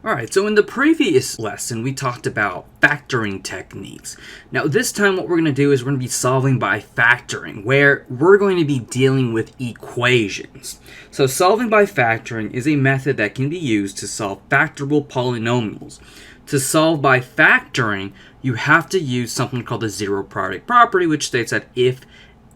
Alright, so in the previous lesson, we talked about factoring techniques. Now, this time what we're going to do is we're going to be solving by factoring, where we're going to be dealing with equations. So solving by factoring is a method that can be used to solve factorable polynomials. To solve by factoring, you have to use something called the zero product property, which states that if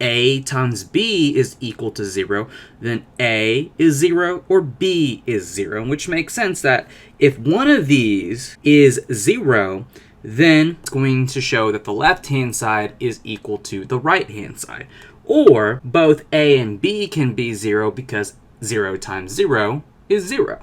A times B is equal to 0, then A is 0 or B is 0, which makes sense that if one of these is 0, then it's going to show that the left-hand side is equal to the right-hand side. Or both A and B can be 0 because 0 times 0 is 0.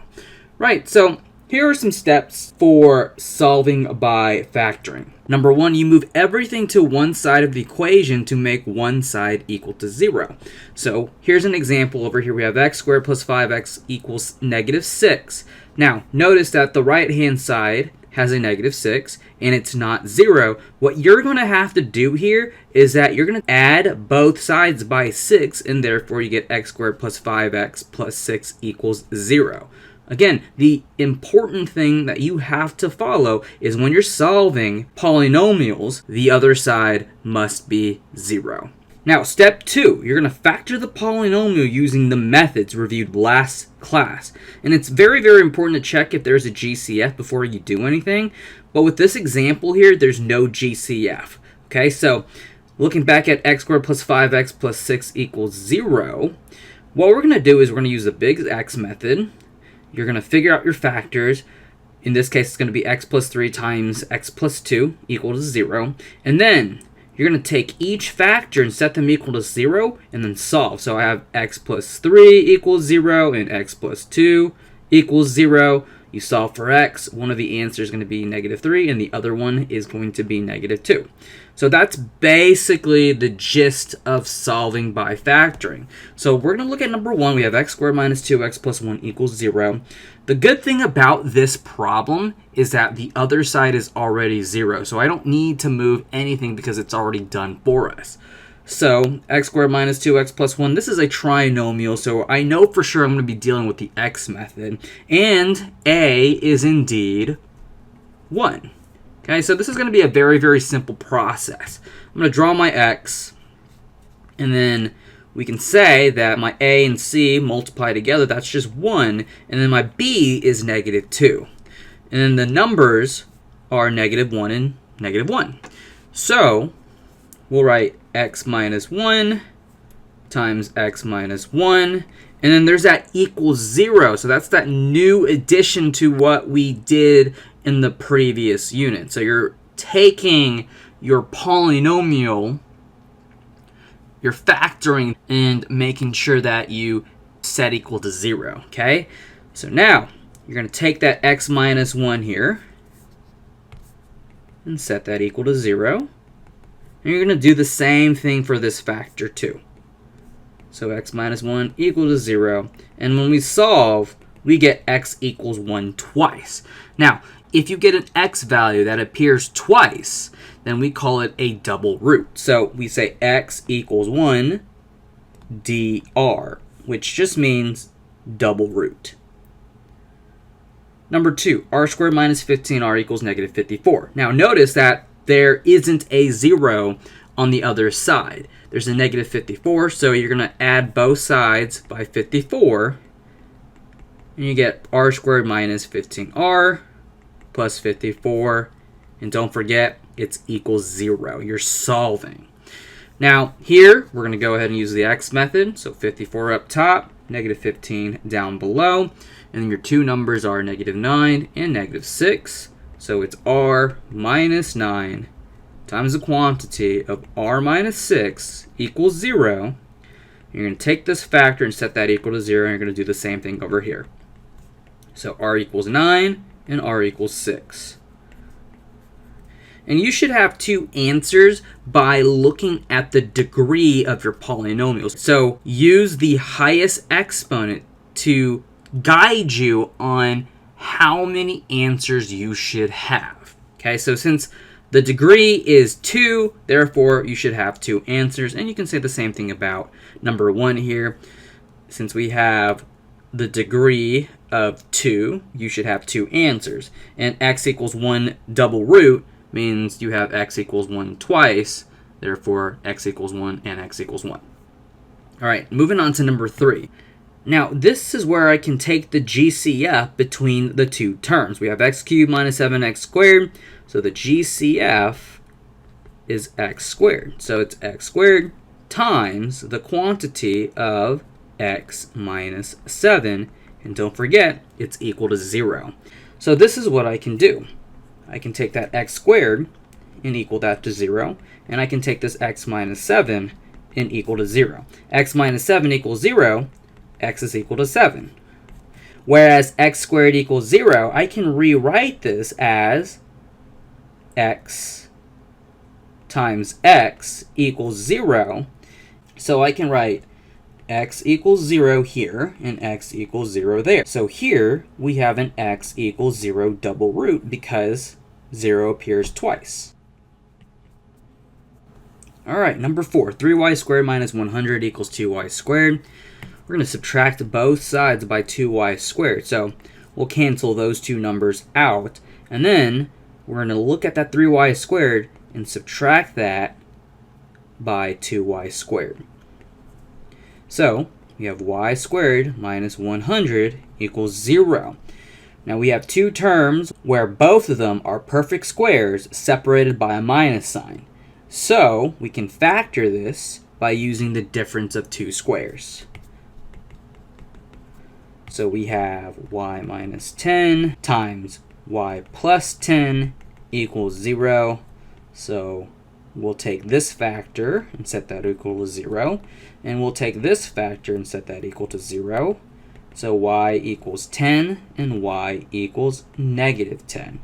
Right, so here are some steps for solving by factoring. Number 1, you move everything to one side of the equation to make one side equal to 0. So here's an example. Over here we have x squared plus 5x equals negative 6. Now notice that the right hand side has a negative 6 and it's not 0. What you're going to have to do here is that you're going to add both sides by 6, and therefore you get x squared plus 5x plus 6 equals 0. Again, the important thing that you have to follow is when you're solving polynomials, the other side must be 0. Now, step 2, you're going to factor the polynomial using the methods reviewed last class. And it's very, very important to check if there's a GCF before you do anything. But with this example here, there's no GCF. Okay, so looking back at x squared plus 5x plus 6 equals 0, what we're going to do is we're going to use the big X method. You're going to figure out your factors. In this case, it's going to be x plus 3 times x plus 2 equal to 0. And then you're going to take each factor and set them equal to 0 and then solve. So I have x plus 3 equals 0 and x plus 2 equals 0. You solve for x. One of the answers is going to be negative 3 and the other one is going to be negative 2. So that's basically the gist of solving by factoring. So we're going to look at number 1. We have x squared minus 2x plus 1 equals 0. The good thing about this problem is that the other side is already 0. So I don't need to move anything because it's already done for us. So x squared minus 2x plus 1, this is a trinomial, so I know for sure I'm going to be dealing with the x method. And a is indeed 1. Okay, so this is going to be a very, very simple process. I'm going to draw my x, and then we can say that my a and c multiply together, that's just 1, and then my b is negative 2. And then the numbers are negative 1 and negative 1. So we'll write x minus 1 times x minus 1, and then there's that equals 0. So that's that new addition to what we did in the previous unit. So you're taking your polynomial, you're factoring, and making sure that you set equal to 0. Okay? So now you're going to take that x minus 1 here and set that equal to 0. And you're going to do the same thing for this factor too. So x minus 1 equal to 0. And when we solve, we get x equals 1 twice. Now, if you get an x value that appears twice, then we call it a double root. So we say x equals 1 dr, which just means double root. Number 2, r squared minus 15r equals negative 54. Now notice that there isn't a 0 on the other side. There's a negative 54, so you're going to add both sides by 54, and you get r squared minus 15r plus 54, and don't forget, it's equals 0. You're solving. Now, here, we're going to go ahead and use the x method, so 54 up top, negative 15 down below, and then your two numbers are negative 9 and negative 6, so it's r minus 9 times the quantity of r minus 6 equals 0. You're going to take this factor and set that equal to 0, and you're going to do the same thing over here. So r equals 9 and r equals 6. And you should have two answers by looking at the degree of your polynomials. So use the highest exponent to guide you on how many answers you should have. Okay, so since the degree is 2, therefore you should have 2 answers. And you can say the same thing about number 1 here. Since we have the degree of 2, you should have 2 answers. And x equals 1 double root means you have x equals 1 twice. Therefore, x equals 1 and x equals 1. All right, moving on to number 3. Now, this is where I can take the GCF between the two terms. We have x cubed minus 7x squared. So the GCF is x squared. So it's x squared times the quantity of x minus 7. And don't forget, it's equal to 0. So this is what I can do. I can take that x squared and equal that to 0. And I can take this x minus 7 and equal to 0. X minus 7 equals 0. X is equal to 7. Whereas x squared equals 0, I can rewrite this as x times x equals 0. So I can write x equals 0 here and x equals 0 there. So here we have an x equals 0 double root because 0 appears twice. All right, number 4, 3y squared minus 100 equals 2y squared. We're going to subtract both sides by 2y squared. So we'll cancel those two numbers out. And then we're going to look at that 3y squared and subtract that by 2y squared. So we have y squared minus 100 equals 0. Now we have two terms where both of them are perfect squares separated by a minus sign. So we can factor this by using the difference of two squares. So we have y minus 10 times y plus 10 equals 0. So we'll take this factor and set that equal to 0. And we'll take this factor and set that equal to 0. So y equals 10 and y equals negative 10.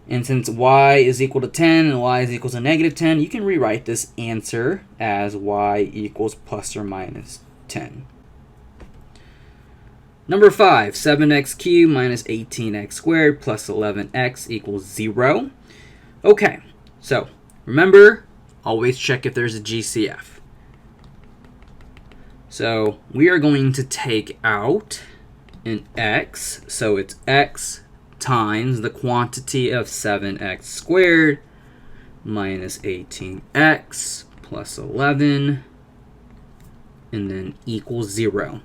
And since y is equal to 10 and y is equal to negative 10, you can rewrite this answer as y equals plus or minus 10. Number 5, 7x cubed minus 18x squared plus 11x equals 0. Okay, so remember, always check if there's a GCF. So we are going to take out an x, so it's x times the quantity of 7x squared minus 18x plus 11, and then equals 0.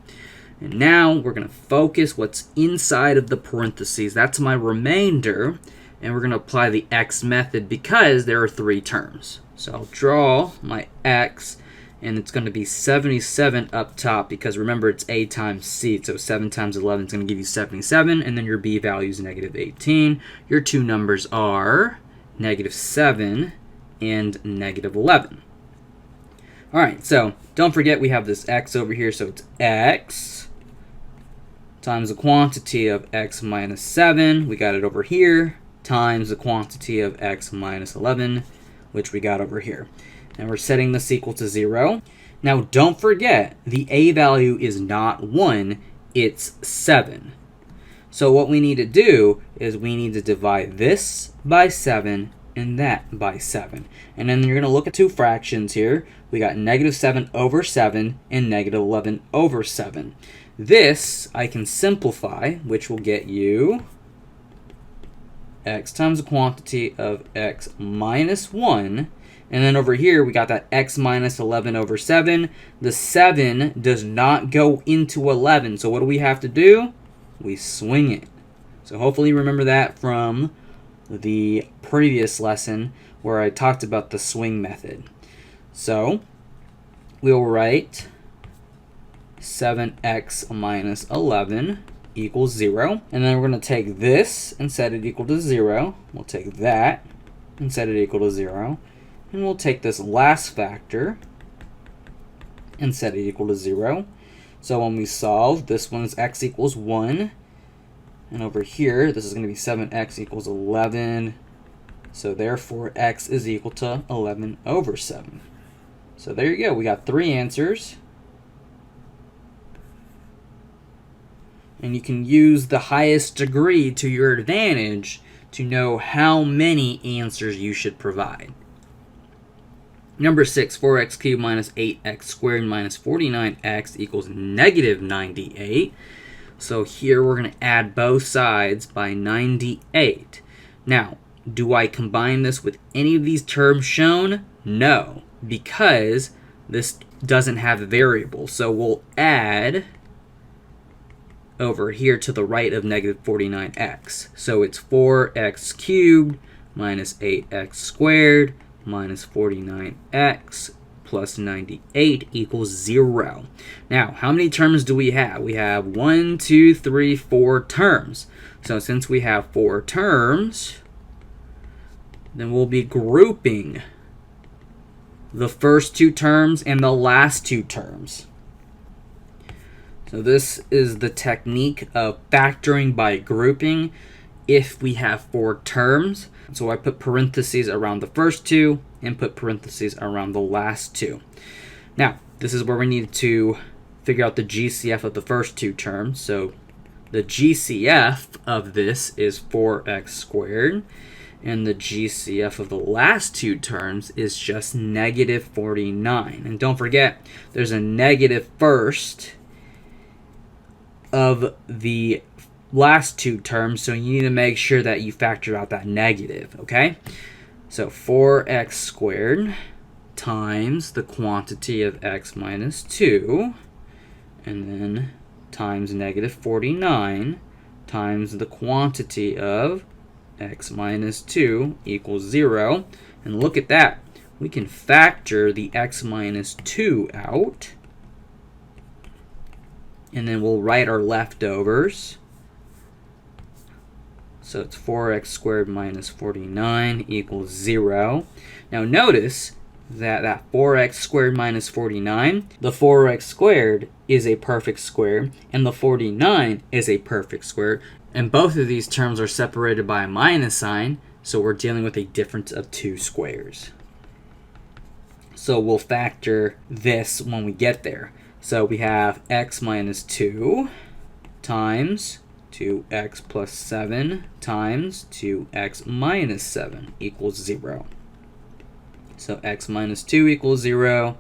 And now we're going to focus what's inside of the parentheses. That's my remainder. And we're going to apply the x method because there are 3 terms. So I'll draw my x, and it's going to be 77 up top because remember it's a times c. So 7 times 11 is going to give you 77. And then your b value is negative 18. Your two numbers are negative 7 and negative 11. All right, so don't forget we have this x over here. So it's x times the quantity of x minus 7. We got it over here. Times the quantity of x minus 11, which we got over here. And we're setting this equal to 0. Now, don't forget, the a value is not 1, it's 7. So what we need to do is we need to divide this by 7 and that by 7. And then you're going to look at two fractions here. We got negative 7 over 7 and negative 11 over 7. This I can simplify, which will get you x times the quantity of x minus 1. And then over here, we got that x minus 11 over 7. The 7 does not go into 11. So what do we have to do? We swing it. So hopefully you remember that from the previous lesson where I talked about the swing method. So we'll write 7x minus 11 equals 0. And then we're going to take this and set it equal to 0. We'll take that and set it equal to 0. And we'll take this last factor and set it equal to 0. So when we solve, this one is x equals 1. And over here, this is going to be 7x equals 11. So therefore, x is equal to 11 over 7. So there you go. We got 3 answers. And you can use the highest degree to your advantage to know how many answers you should provide. Number 6, 4x cubed minus 8x squared minus 49x equals negative 98. So here we're going to add both sides by 98. Now, do I combine this with any of these terms shown? No, because this doesn't have a variable. So we'll add over here to the right of negative 49x. So it's 4x cubed minus 8x squared minus 49x plus 98 equals 0. Now, how many terms do we have? We have 1, 2, 3, 4 terms. So since we have 4 terms, then we'll be grouping the first 2 terms and the last 2 terms. So this is the technique of factoring by grouping if we have 4 terms. So I put parentheses around the first 2 and put parentheses around the last 2. Now, this is where we need to figure out the GCF of the first 2 terms. So the GCF of this is 4x squared, and the GCF of the last 2 terms is just negative 49. And don't forget, there's a negative first of the last 2 terms, so you need to make sure that you factor out that negative, okay? So 4x squared times the quantity of x minus 2, and then times negative 49 times the quantity of x minus 2 equals 0. And look at that. We can factor the x minus 2 out, and then we'll write our leftovers. So it's 4x squared minus 49 equals 0. Now notice that 4x squared minus 49, the 4x squared is a perfect square, and the 49 is a perfect square. And both of these terms are separated by a minus sign, so we're dealing with a difference of 2 squares. So we'll factor this when we get there. So we have x minus 2 times 2x plus 7 times 2x minus 7 equals 0. So x minus 2 equals 0,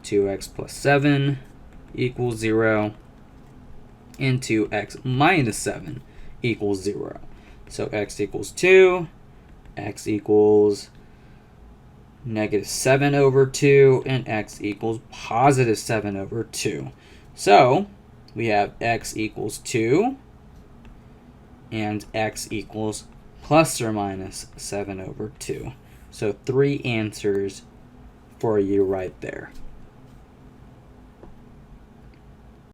2x plus 7 equals 0, and 2x minus 7 equals 0. So x equals 2, x equals negative 7 over 2, and x equals positive 7 over 2. So we have x equals 2, and x equals plus or minus 7 over 2. So 3 answers for you right there.